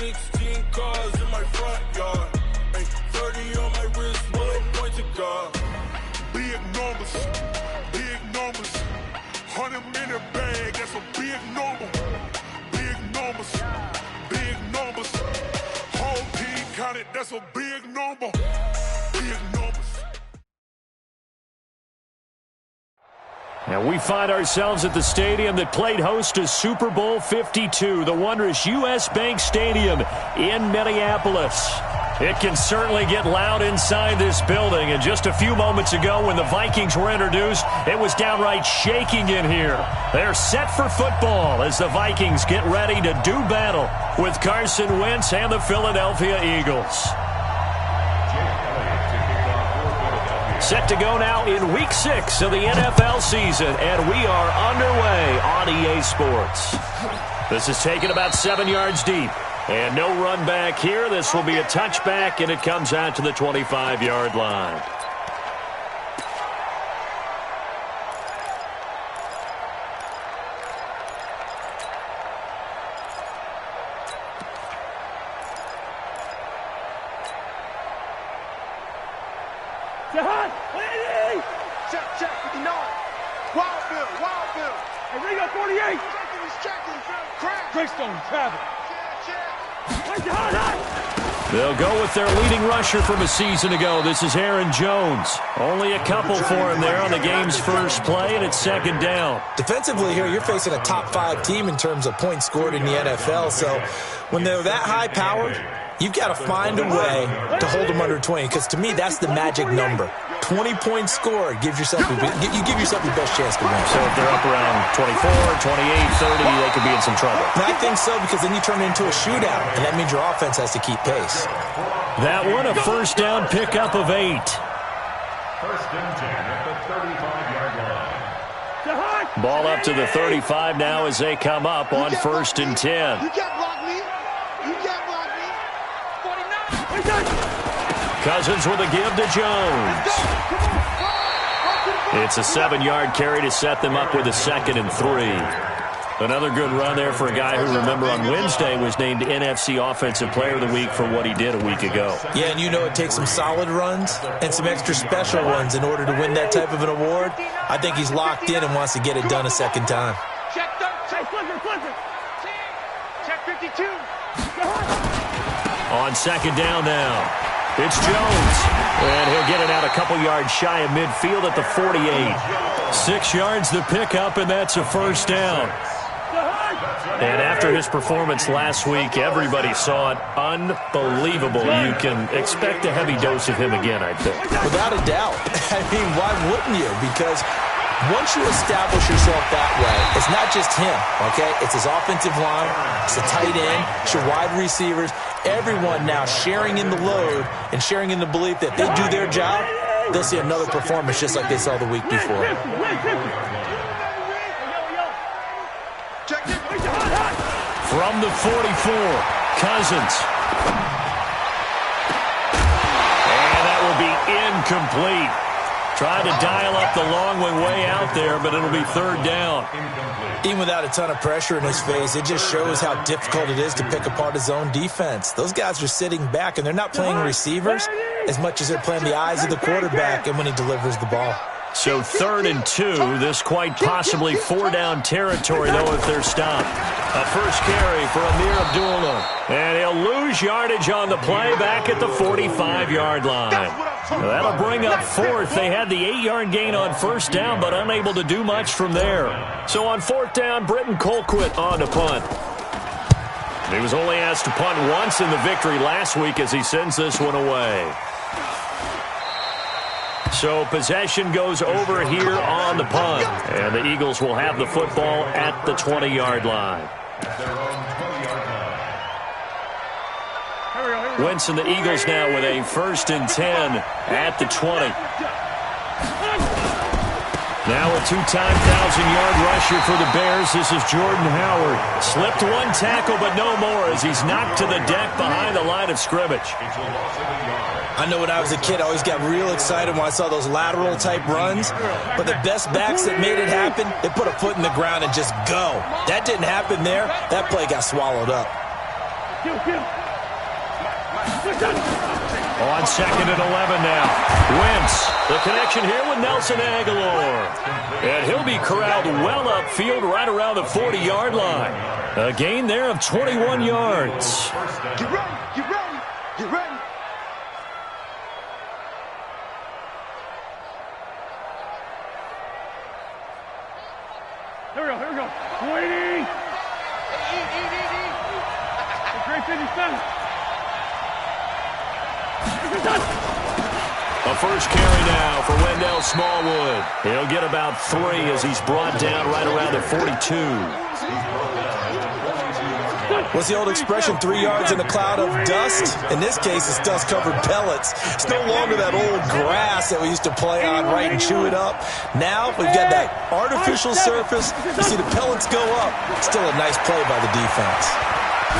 16 cars in my front yard. 30 on my wrist, 1 point to God. Big numbers, 100-minute bag, that's a big number. Big numbers, whole team counted, that's a big number. Big numbers. And we find ourselves at the stadium that played host to Super Bowl 52, the wondrous U.S. Bank Stadium in Minneapolis. It can certainly get loud inside this building, and just a few moments ago when the Vikings were introduced, it was downright shaking in here. They're set for football as the Vikings get ready to do battle with Carson Wentz and the Philadelphia Eagles. Set to go now in Week 6 of the NFL season, and we are underway on EA Sports. This is taken about 7 yards deep, and no run back here. This will be a touchback, and it comes out to the 25-yard line. Check, 59. Wildfield. Hey, Ringo, 48. Checking. Greystone, Travis. They'll go with their leading rusher from a season ago. This is Aaron Jones. Only a couple for him there on the game's first play, and it's second down. Defensively here, you're facing a top-5 team in terms of points scored in the NFL, so when they're that high-powered, you've got to find a way to hold them under 20, because to me, that's the magic number. 20 points scored gives yourself your best chance to win. So if they're up around 24, 28, 30, they could be in some trouble. And I think so, because then you turn it into a shootout, and that means your offense has to keep pace. That one, a first down pickup of 8. First and 10 at the 35-yard line. Ball up to the 35 now as they come up on first and 10. You can't block me. 49. Cousins with a give to Jones. It's a 7-yard carry to set them up with a second and 3. Another good run there for a guy who, remember, on Wednesday was named NFC Offensive Player of the Week for what he did a week ago. Yeah, and you know it takes some solid runs and some extra special ones in order to win that type of an award. I think he's locked in and wants to get it done a second time. Check 52. On second down now, it's Jones. And he'll get it out a couple yards shy of midfield at the 48. 6 yards the pickup, and that's a first down. And after his performance last week, everybody saw it. Unbelievable. You can expect a heavy dose of him again, I think. Without a doubt. I mean, why wouldn't you? Because once you establish yourself that way, it's not just him, okay? It's his offensive line, it's the tight end, it's your wide receivers, everyone now sharing in the load and sharing in the belief that they do their job, they'll see another performance just like they saw the week before. From the 44, Cousins. And that will be incomplete. Trying to dial up the long one way out there, but it'll be third down. Even without a ton of pressure in his face, it just shows how difficult it is to pick apart his own defense. Those guys are sitting back, and they're not playing receivers as much as they're playing the eyes of the quarterback and when he delivers the ball. So 3rd and 2, this quite possibly 4-down territory, though, if they're stopped. A first carry for Amir Abdullah. And he'll lose yardage on the play back at the 45-yard line. That'll bring up 4th. They had the 8-yard gain on first down, but unable to do much from there. So on 4th down, Britton Colquitt on to punt. He was only asked to punt once in the victory last week as he sends this one away. So possession goes over here on the punt. And the Eagles will have the football at the 20-yard line. Wentz and the Eagles now with a 1st and 10 at the 20. Now a 2-time 1,000-yard rusher for the Bears. This is Jordan Howard. Slipped one tackle, but no more as he's knocked to the deck behind the line of scrimmage. I know when I was a kid, I always got real excited when I saw those lateral-type runs. But the best backs that made it happen, they put a foot in the ground and just go. That didn't happen there. That play got swallowed up. On second and 11 now. Wentz, the connection here with Nelson Aguilar. And he'll be corralled well upfield right around the 40-yard line. A gain there of 21 yards. Get ready, get ready, get ready. Here we go. Waiting. Great finish, done. A first carry now for Wendell Smallwood. He'll get about 3 as he's brought down right around the 42. What's the old expression, 3 yards in a cloud of dust? In this case, it's dust-covered pellets. It's no longer that old grass that we used to play on, right, and chew it up. Now we've got that artificial surface. You see the pellets go up. Still a nice play by the defense.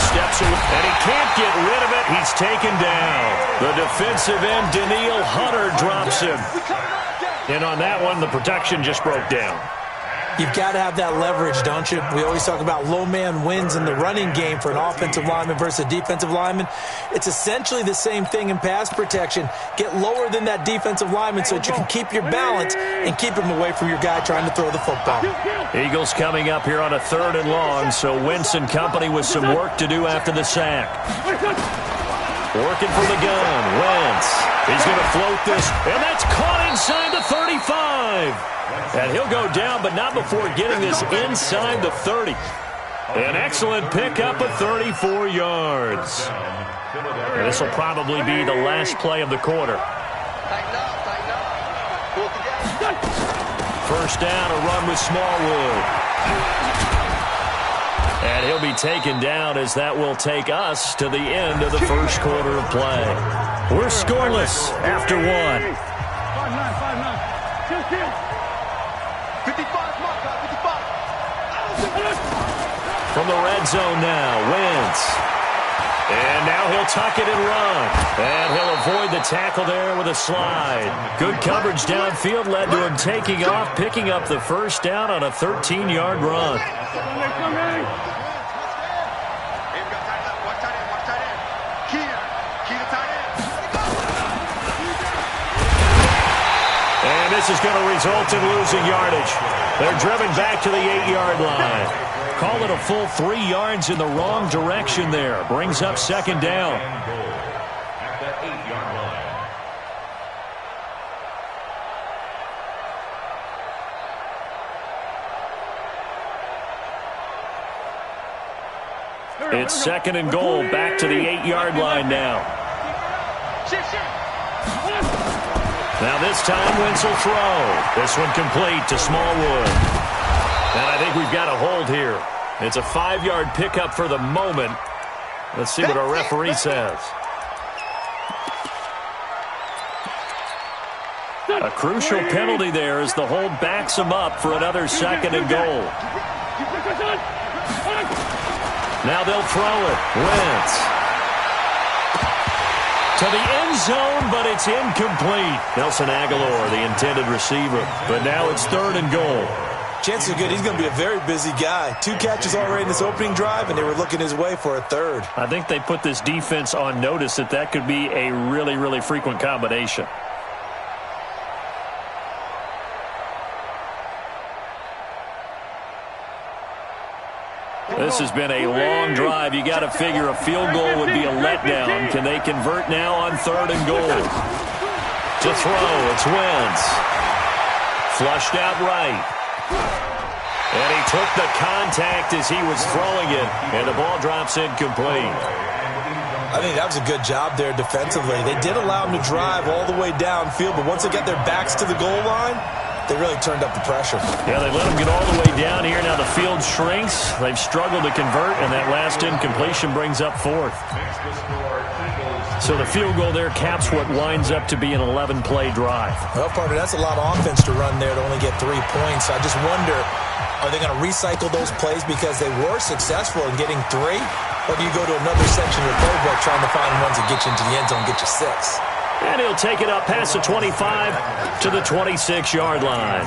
Steps away, and he can't get rid of it. He's taken down. The defensive end, Daniil Hunter, drops him. And on that one, the protection just broke down. You've got to have that leverage, don't you? We always talk about low man wins in the running game for an offensive lineman versus a defensive lineman. It's essentially the same thing in pass protection. Get lower than that defensive lineman so that you can keep your balance and keep him away from your guy trying to throw the football. Eagles coming up here on a 3rd and long, so Wentz and company with some work to do after the sack. Working for the gun, Wentz. He's going to float this, and that's caught inside the 35. And he'll go down, but not before getting this inside the 30. An excellent pickup of 34 yards. And this will probably be the last play of the quarter. First down, a run with Smallwood. And he'll be taken down as that will take us to the end of the first quarter of play. We're scoreless after 1. 5-9. 55, 55. From the red zone now, Wentz. And now he'll tuck it and run. And he'll avoid the tackle there with a slide. Good coverage downfield led to him taking off, picking up the first down on a 13-yard run. And this is going to result in losing yardage. They're driven back to the 8-yard line. Call it a full 3 yards in the wrong direction there. Brings up second down. At the 8-yard line. It's second and goal, back to the 8-yard line now. Now this time, Wentz will throw. This one complete to Smallwood. And I think we've got a hold here. It's a 5-yard pickup for the moment. Let's see what our referee says. A crucial penalty there as the hold backs him up for another second and goal. Now they'll throw it. Wentz. To the end zone, but it's incomplete. Nelson Aguilar, the intended receiver. But now it's 3rd and goal. Chances are good he's going to be a very busy guy. 2 catches already in this opening drive, and they were looking his way for a 3rd. I think they put this defense on notice that could be a really, really frequent combination. This has been a long drive. You got to figure a field goal would be a letdown. Can they convert now on 3rd and goal? To throw, it's Wentz. Flushed out right. And he took the contact as he was throwing it, and the ball drops incomplete. I think that was a good job there defensively. They did allow him to drive all the way downfield, but once they got their backs to the goal line, they really turned up the pressure. Yeah, they let him get all the way down here. Now the field shrinks. They've struggled to convert, and that last incompletion brings up 4th. So the field goal there caps what winds up to be an 11-play drive. Well, partner, that's a lot of offense to run there to only get 3 points. I just wonder, are they going to recycle those plays because they were successful in getting 3? Or do you go to another section of your playbook trying to find ones that get you into the end zone and get you 6? And he'll take it up past the 25 to the 26-yard line.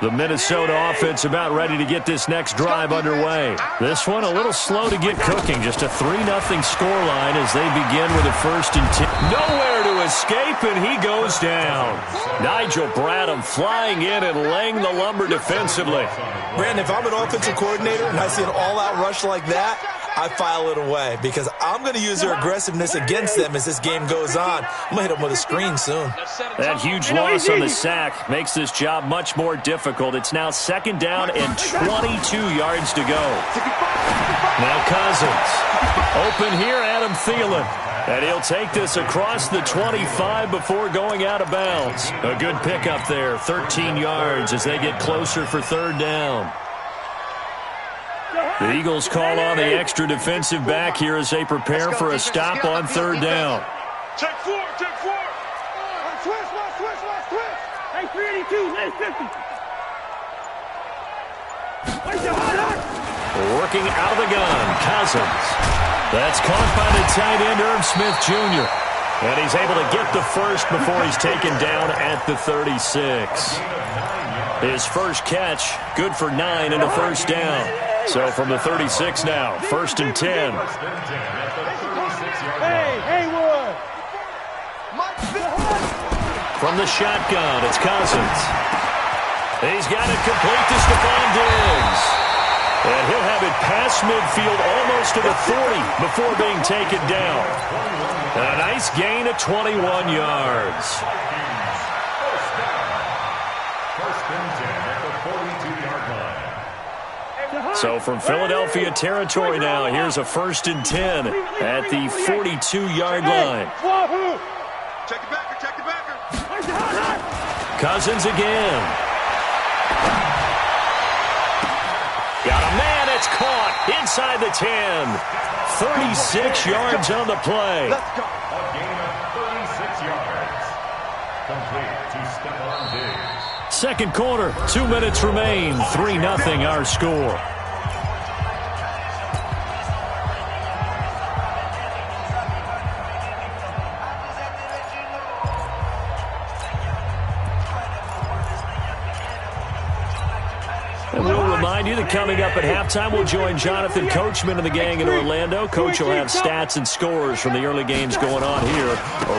The Minnesota offense about ready to get this next drive underway. This one a little slow to get cooking. Just a 3-0 scoreline as they begin with a 1st and 10. Nowhere to escape, and he goes down. Nigel Bradham flying in and laying the lumber defensively. Brandon, if I'm an offensive coordinator and I see an all-out rush like that, I file it away because I'm going to use their aggressiveness against them as this game goes on. I'm going to hit them with a screen soon. That huge loss on the sack makes this job much more difficult. It's now 2nd down and 22 yards to go. Now Cousins. Open here, Adam Thielen. And he'll take this across the 25 before going out of bounds. A good pickup there, 13 yards as they get closer for 3rd down. The Eagles call on the extra defensive back here as they prepare for a stop on 3rd down. Check 4, check 4. Switch. Hey, 382, nice 50. Working out of the gun, Cousins. That's caught by the tight end, Irv Smith Jr. And he's able to get the first before he's taken down at the 36. His first catch, good for 9 and a 1st down. So from the 36 now, 1st and 10. Hey, Wood. From the shotgun, it's Cousins. He's got it complete to Stephon Diggs. And he'll have it past midfield almost to the 40 before being taken down. A nice gain of 21 yards. First and 10 at the 42-yard line. So from Philadelphia territory now, here's a 1st and 10 at the 42-yard line. Check the backer. Cousins again. Got a man, it's caught inside the 10. 36 yards on the play. A gain of 36 yards. Complete to Stephon Diggs. Second quarter, 2 minutes remain. 3-0 our score. And we'll remind you that coming up at halftime, we'll join Jonathan Coachman and the gang in Orlando. Coach will have stats and scores from the early games going on here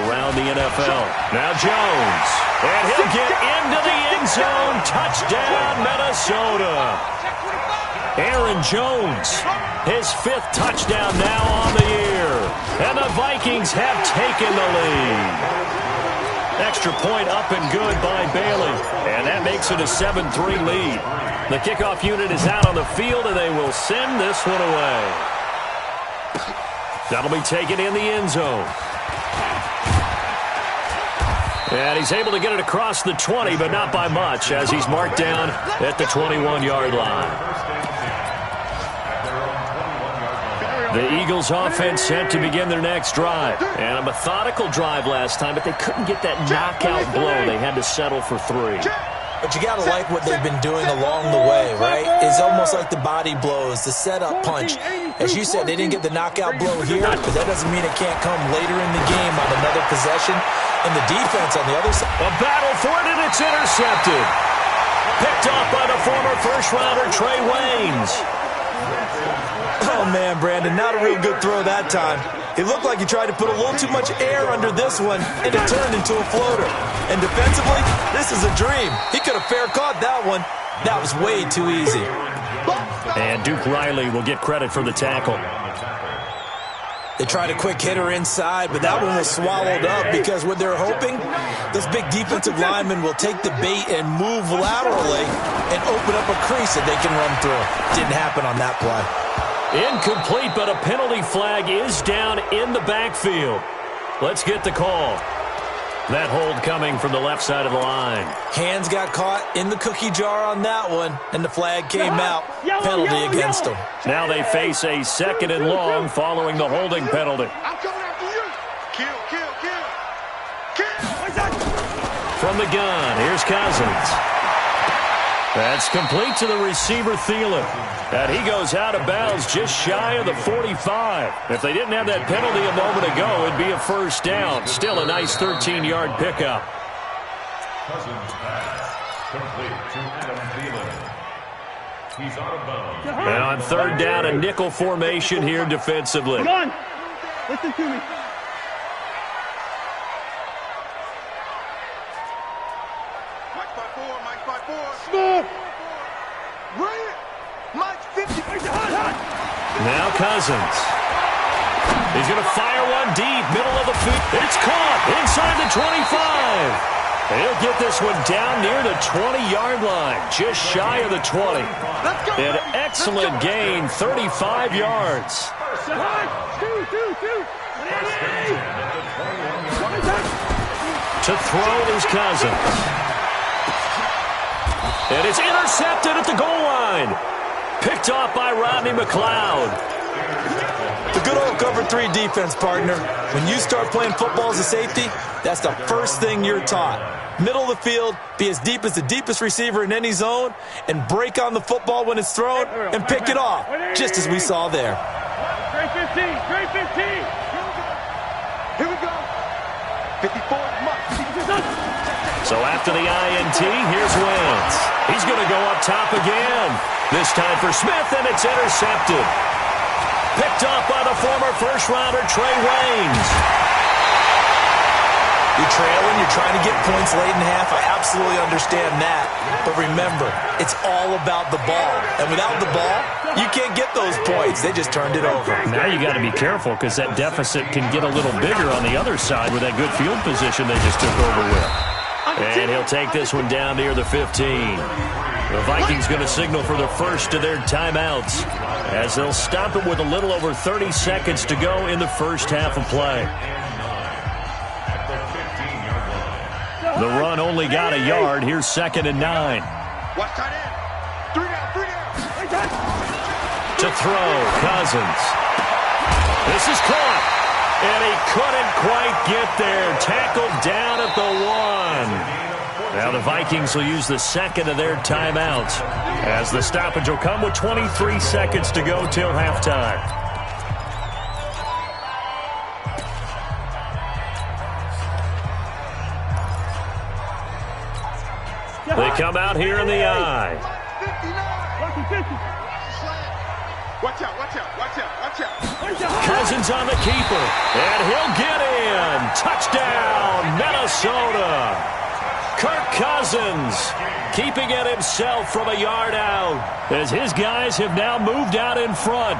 around the NFL. Now Jones, and he'll get into the end zone. Touchdown, Minnesota. Aaron Jones, his 5th touchdown now on the year. And the Vikings have taken the lead. Extra point up and good by Bailey. And that makes it a 7-3 lead. The kickoff unit is out on the field, and they will send this one away. That'll be taken in the end zone. And he's able to get it across the 20, but not by much, as he's marked down at the 21-yard line. The Eagles offense set to begin their next drive. And a methodical drive last time, but they couldn't get that knockout blow. They had to settle for 3. But you got to like what they've been doing along the way, right? It's almost like the body blows, the setup punch. As you said, they didn't get the knockout blow here, but that doesn't mean it can't come later in the game on another possession. And the defense on the other side. A battle for it, and it's intercepted. Picked off by the former first-rounder Trey Waynes. Oh, man, Brandon, not a real good throw that time. It looked like he tried to put a little too much air under this one, and it turned into a floater. And defensively, this is a dream. He could have fair caught that one. That was way too easy. And Duke Riley will get credit for the tackle. They tried a quick hitter inside, but that one was swallowed up because what they're hoping, those big defensive linemen will take the bait and move laterally and open up a crease that they can run through. Didn't happen on that play. Incomplete, but a penalty flag is down in the backfield. Let's get the call. That hold coming from the left side of the line. Hands got caught in the cookie jar on that one, and the flag came out. Penalty against them. Now they face a 2nd and long following the holding penalty. I'm coming after you. Kill. From the gun, here's Cousins. That's complete to the receiver, Thielen. And he goes out of bounds just shy of the 45. If they didn't have that penalty a moment ago, it'd be a 1st down. Still a nice 13-yard pickup. Complete to Adam Thielen. He's out of bounds. And on third down, a nickel formation here defensively. Gun, listen to me. Mike by four. Small. Bring it. Mike 50. Now Cousins. He's going to fire one deep, middle of the field. It's caught inside the 25. He'll get this one down near the 20-yard line, just shy of the 20. An excellent gain, 35 yards. To throw is Cousins. And it's intercepted at the goal line. Picked off by Rodney McLeod. The good old cover 3 defense, partner. When you start playing football as a safety, that's the first thing you're taught. Middle of the field, be as deep as the deepest receiver in any zone, and break on the football when it's thrown and pick it off, just as we saw there. Grade 15, grade 15. Here we go. 54. So after the INT, here's Wentz. He's going to go up top again. This time for Smith, and it's intercepted. Picked off by the former first-rounder Trey Waynes. You're trailing, you're trying to get points late in half. I absolutely understand that. But remember, it's all about the ball. And without the ball, you can't get those points. They just turned it over. Now you got to be careful because that deficit can get a little bigger on the other side with that good field position they just took over with. And he'll take this one down near the 15. The Vikings going to signal for the first of their timeouts as they'll stop it with a little over 30 seconds to go in the first half of play. The run only got a yard. Here's 2nd and 9. Watch tight end. 3 down. To throw, Cousins. This is caught. And he couldn't quite get there. Tackled down at the 1. Now the Vikings will use the second of their timeouts as the stoppage will come with 23 seconds to go till halftime. They come out here in the eye. Watch out. Cousins on the keeper, and he'll get in. Touchdown, Minnesota. Kirk Cousins keeping it himself from a yard out as his guys have now moved out in front.